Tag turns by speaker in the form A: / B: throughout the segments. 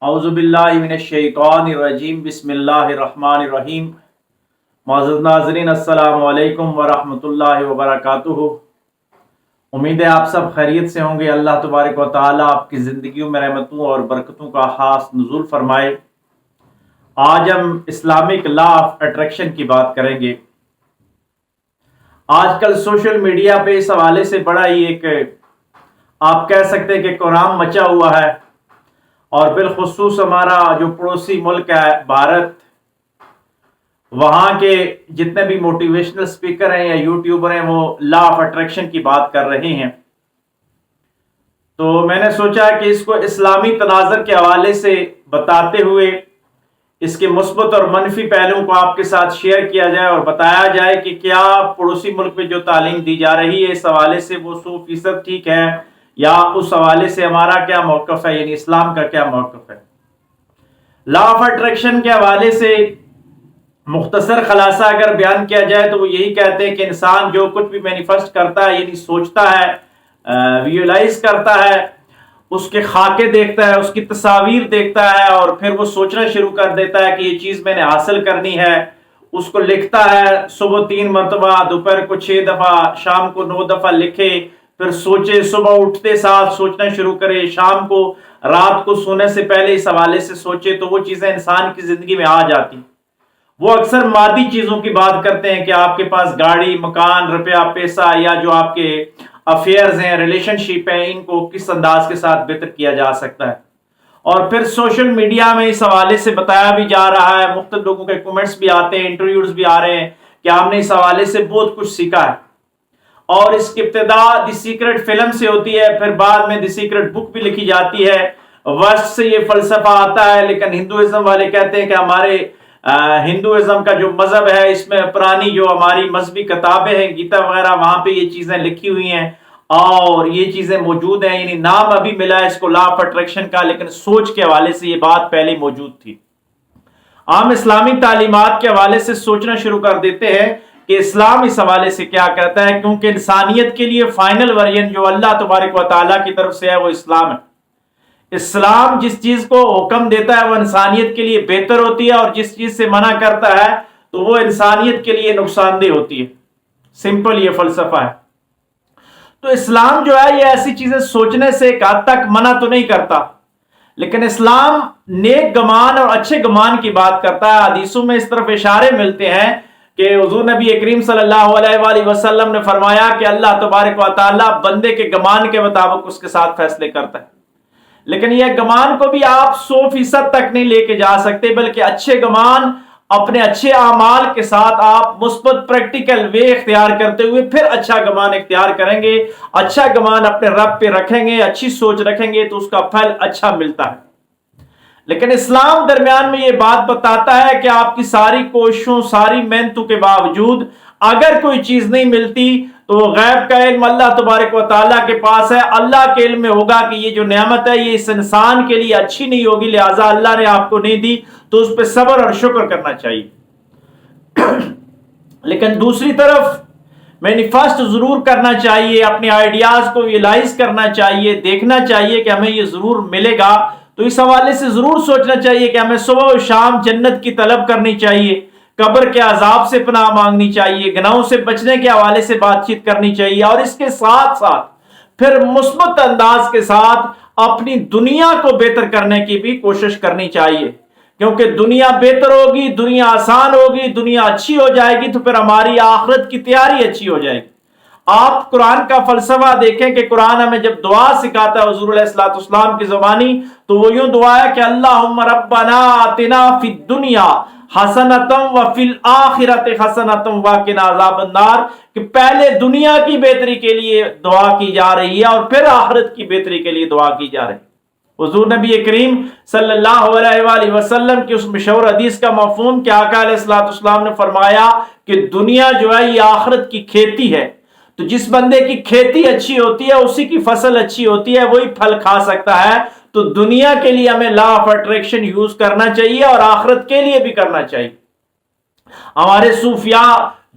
A: اعوذ باللہ من الشیطان الرجیم بسم اللہ الرحمن الرحیم۔ معزز ناظرین السلام علیکم ورحمۃ اللہ وبرکاتہ۔ امید ہے آپ سب خیریت سے ہوں گے۔ اللہ تبارک و تعالیٰ آپ کی زندگیوں میں رحمتوں اور برکتوں کا خاص نزول فرمائے۔ آج ہم اسلامک لا آف اٹریکشن کی بات کریں گے۔ آج کل سوشل میڈیا پہ اس حوالے سے بڑا ہی ایک آپ کہہ سکتے ہیں کہ کوہرام مچا ہوا ہے، اور بالخصوص ہمارا جو پڑوسی ملک ہے بھارت، وہاں کے جتنے بھی موٹیویشنل سپیکر ہیں یا یوٹیوبر ہیں وہ لا آف اٹریکشن کی بات کر رہے ہیں۔ تو میں نے سوچا کہ اس کو اسلامی تناظر کے حوالے سے بتاتے ہوئے اس کے مثبت اور منفی پہلوؤں کو آپ کے ساتھ شیئر کیا جائے اور بتایا جائے کہ کیا پڑوسی ملک میں جو تعلیم دی جا رہی ہے اس حوالے سے وہ 100% ٹھیک ہے، یا اس حوالے سے ہمارا کیا موقف ہے، یعنی اسلام کا کیا موقف ہے۔ لا آف اٹریکشن کے حوالے سے مختصر خلاصہ اگر بیان کیا جائے تو وہ یہی کہتے ہیں کہ انسان جو کچھ بھی مینیفیسٹ کرتا ہے، یعنی سوچتا ہے، ویژوائز کرتا ہے، اس کے خاکے دیکھتا ہے، اس کی تصاویر دیکھتا ہے، اور پھر وہ سوچنا شروع کر دیتا ہے کہ یہ چیز میں نے حاصل کرنی ہے۔ اس کو لکھتا ہے، صبح 3 مرتبہ، دوپہر کو 6 دفعہ، شام کو 9 دفعہ لکھے، پھر سوچے، صبح اٹھتے ساتھ سوچنا شروع کرے، شام کو رات کو سونے سے پہلے اس حوالے سے سوچے، تو وہ چیزیں انسان کی زندگی میں آ جاتی۔ وہ اکثر مادی چیزوں کی بات کرتے ہیں کہ آپ کے پاس گاڑی، مکان، روپیہ، پیسہ، یا جو آپ کے افیئرز ہیں، ریلیشن شپ ہیں، ان کو کس انداز کے ساتھ بہتر کیا جا سکتا ہے۔ اور پھر سوشل میڈیا میں اس حوالے سے بتایا بھی جا رہا ہے، مختلف لوگوں کے کمنٹس بھی آتے ہیں، انٹرویوز بھی آ رہے ہیں کہ آپ نے اس حوالے سے بہت کچھ سیکھا ہے۔ اور اس کی ابتدا دی سیکرٹ فلم سے ہوتی ہے، پھر بعد میں دی سیکرٹ بک بھی لکھی جاتی ہے۔ ویسٹ سے یہ فلسفہ آتا ہے، لیکن ہندوازم والے کہتے ہیں کہ ہمارے ہندوازم کا جو مذہب ہے اس میں پرانی جو ہماری مذہبی کتابیں ہیں، گیتا وغیرہ، وہاں پہ یہ چیزیں لکھی ہوئی ہیں اور یہ چیزیں موجود ہیں، یعنی نام ابھی ملا ہے اس کو لا آف اٹریکشن کا، لیکن سوچ کے حوالے سے یہ بات پہلے موجود تھی۔ عام اسلامی تعلیمات کے حوالے سے سوچنا شروع کر دیتے ہیں کہ اسلام اس حوالے سے کیا کہتا ہے، کیونکہ انسانیت کے لیے فائنل ورژن جو اللہ تبارک و تعالیٰ کی طرف سے ہے وہ اسلام ہے۔ اسلام جس چیز کو حکم دیتا ہے وہ انسانیت کے لیے بہتر ہوتی ہے، اور جس چیز سے منع کرتا ہے تو وہ انسانیت کے لیے نقصان دہ ہوتی ہے۔ سمپل یہ فلسفہ ہے۔ تو اسلام جو ہے یہ ایسی چیزیں سوچنے سے ایک حد تک منع تو نہیں کرتا، لیکن اسلام نیک گمان اور اچھے گمان کی بات کرتا ہے۔ حدیثوں میں اس طرف اشارے ملتے ہیں کہ حضور نبی کریم صلی اللہ علیہ وآلہ وسلم نے فرمایا کہ اللہ تبارک و تعالیٰ بندے کے گمان کے مطابق اس کے ساتھ فیصلے کرتا ہے، لیکن یہ گمان کو بھی آپ 100% تک نہیں لے کے جا سکتے، بلکہ اچھے گمان اپنے اچھے اعمال کے ساتھ آپ مثبت پریکٹیکل وے اختیار کرتے ہوئے پھر اچھا گمان اختیار کریں گے، اچھا گمان اپنے رب پہ رکھیں گے، اچھی سوچ رکھیں گے تو اس کا پھل اچھا ملتا ہے۔ لیکن اسلام درمیان میں یہ بات بتاتا ہے کہ آپ کی ساری کوششوں، ساری محنتوں کے باوجود اگر کوئی چیز نہیں ملتی تو وہ غیب کا علم اللہ تبارک و تعالیٰ کے پاس ہے۔ اللہ کے علم میں ہوگا کہ یہ جو نعمت ہے یہ اس انسان کے لیے اچھی نہیں ہوگی، لہٰذا اللہ نے آپ کو نہیں دی، تو اس پہ صبر اور شکر کرنا چاہیے۔ لیکن دوسری طرف مینیفیسٹ ضرور کرنا چاہیے، اپنے آئیڈیاز کو ریئلائز کرنا چاہیے، دیکھنا چاہیے کہ ہمیں یہ ضرور ملے گا، تو اس حوالے سے ضرور سوچنا چاہیے کہ ہمیں صبح و شام جنت کی طلب کرنی چاہیے، قبر کے عذاب سے پناہ مانگنی چاہیے، گناہوں سے بچنے کے حوالے سے بات چیت کرنی چاہیے، اور اس کے ساتھ ساتھ پھر مثبت انداز کے ساتھ اپنی دنیا کو بہتر کرنے کی بھی کوشش کرنی چاہیے، کیونکہ دنیا بہتر ہوگی، دنیا آسان ہوگی، دنیا اچھی ہو جائے گی تو پھر ہماری آخرت کی تیاری اچھی ہو جائے گی۔ آپ قرآن کا فلسفہ دیکھیں کہ قرآن ہمیں جب دعا سکھاتا ہے حضور علیہ الصلوۃ والسلام کی زبانی، تو وہ یوں دعا ہے کہ اللہم ربنا آتنا فی الدنیا حسنۃ وفی الآخرۃ حسنۃ وقنا عذاب النار، کہ پہلے دنیا کی بہتری کے لیے دعا کی جا رہی ہے اور پھر آخرت کی بہتری کے لیے دعا کی جا رہی ہے۔ حضور نبی کریم صلی اللہ علیہ وآلہ وسلم کی اس مشہور حدیث کا مفہوم کہ آقا علیہ الصلوۃ والسلام نے فرمایا کہ دنیا جو ہے یہ آخرت کی کھیتی ہے، تو جس بندے کی کھیتی اچھی ہوتی ہے، اسی کی فصل اچھی ہوتی ہے، وہی پھل کھا سکتا ہے۔ تو دنیا کے لیے ہمیں لا آف اٹریکشن یوز کرنا چاہیے اور آخرت کے لیے بھی کرنا چاہیے۔ ہمارے صوفیاء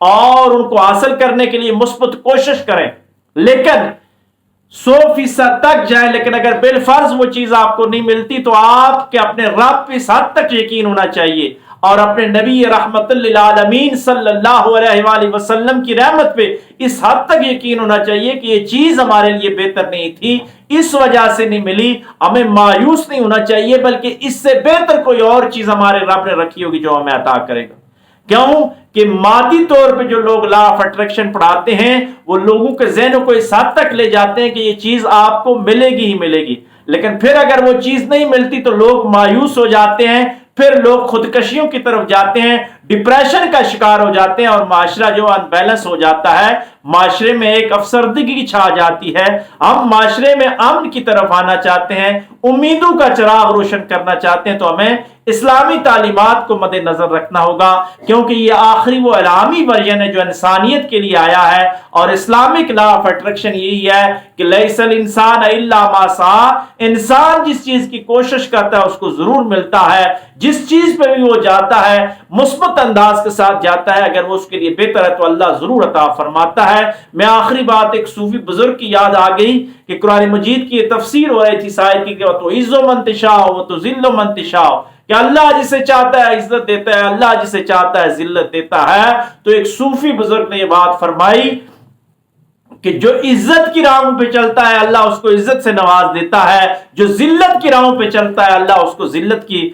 A: اور ان کو حاصل کرنے کے لیے مثبت کوشش کریں، لیکن 100% تک جائیں، لیکن اگر بالفرض وہ چیز آپ کو نہیں ملتی تو آپ کے اپنے رب پہ اس حد تک یقین ہونا چاہیے اور اپنے نبی رحمت للعالمین صلی اللہ علیہ وآلہ وسلم کی رحمت پہ اس حد تک یقین ہونا چاہیے کہ یہ چیز ہمارے لیے بہتر نہیں تھی، اس وجہ سے نہیں ملی، ہمیں مایوس نہیں ہونا چاہیے، بلکہ اس سے بہتر کوئی اور چیز ہمارے رب نے رکھی ہوگی جو ہمیں عطا کرے گا۔ کیوں کہ مادی طور پہ جو لوگ لا آف اٹریکشن پڑھاتے ہیں وہ لوگوں کے ذہنوں کو اس حد تک لے جاتے ہیں کہ یہ چیز آپ کو ملے گی ہی ملے گی، لیکن پھر اگر وہ چیز نہیں ملتی تو لوگ مایوس ہو جاتے ہیں، پھر لوگ خودکشیوں کی طرف جاتے ہیں، ڈپریشن کا شکار ہو جاتے ہیں، اور معاشرہ جو ان بیلنس ہو جاتا ہے، معاشرے میں ایک افسردگی چھا جاتی ہے۔ ہم معاشرے میں امن کی طرف آنا چاہتے ہیں، امیدوں کا چراغ روشن کرنا چاہتے ہیں، تو ہمیں اسلامی تعلیمات کو مد نظر رکھنا ہوگا، کیونکہ یہ آخری وہ الہامی ورژن ہے جو انسانیت کے لیے آیا ہے، اور اسلامک لا آف اٹریکشن یہی ہے کہ لیس الانسان الا ما سعی، انسان جس چیز کی کوشش کرتا ہے اس کو ضرور ملتا ہے، جس چیز پہ بھی وہ جاتا ہے مثبت انداز کے ساتھ جاتا ہے، اگر وہ اس کے لیے بہتر ہے تو اللہ ضرور عطا فرماتا ہے۔ میں آخری بات ایک صوفی بزرگ کی یاد آ گئی کہ قرآن مجید کی یہ تفسیر ہو رہی تھی شاید کی کہ وَتُعِزُّ مَن تَشَاءُ وَتُذِلُّ مَن تَشَاءُ، کہ اللہ جسے چاہتا ہے عزت دیتا ہے، اللہ جسے چاہتا ہے ذلت دیتا ہے۔ تو ایک صوفی بزرگ نے یہ بات فرمائی کہ جو عزت کی راہوں پہ چلتا ہے اللہ اس کو عزت سے نواز دیتا ہے، جو ذلت کی راہوں پہ چلتا ہے اللہ اس کو ذلت کی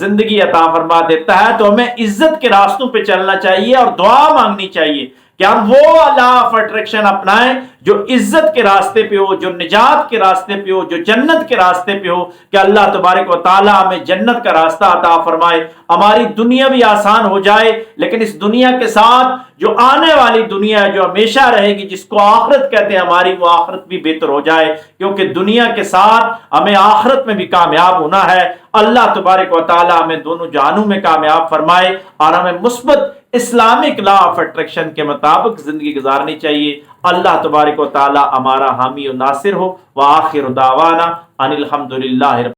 A: زندگی عطا فرما دیتا ہے۔ تو ہمیں عزت کے راستوں پہ چلنا چاہیے اور دعا مانگنی چاہیے کہ ہم وہ لا آف اٹریکشن اپنائیں جو عزت کے راستے پہ ہو، جو نجات کے راستے پہ ہو، جو جنت کے راستے پہ ہو، کہ اللہ تبارک و تعالی ہمیں جنت کا راستہ عطا فرمائے، ہماری دنیا بھی آسان ہو جائے، لیکن اس دنیا کے ساتھ جو آنے والی دنیا ہے جو ہمیشہ رہے گی، جس کو آخرت کہتے ہیں، ہماری وہ آخرت بھی بہتر ہو جائے، کیونکہ دنیا کے ساتھ ہمیں آخرت میں بھی کامیاب ہونا ہے۔ اللہ تبارک و تعالی ہمیں دونوں جہانوں میں کامیاب فرمائے اور ہمیں مثبت اسلامک لا آف اٹریکشن کے مطابق زندگی گزارنی چاہیے۔ اللہ تبارک و تعالی ہمارا حامی و ناصر ہو۔ وآخر دعوانا ان الحمد للہ۔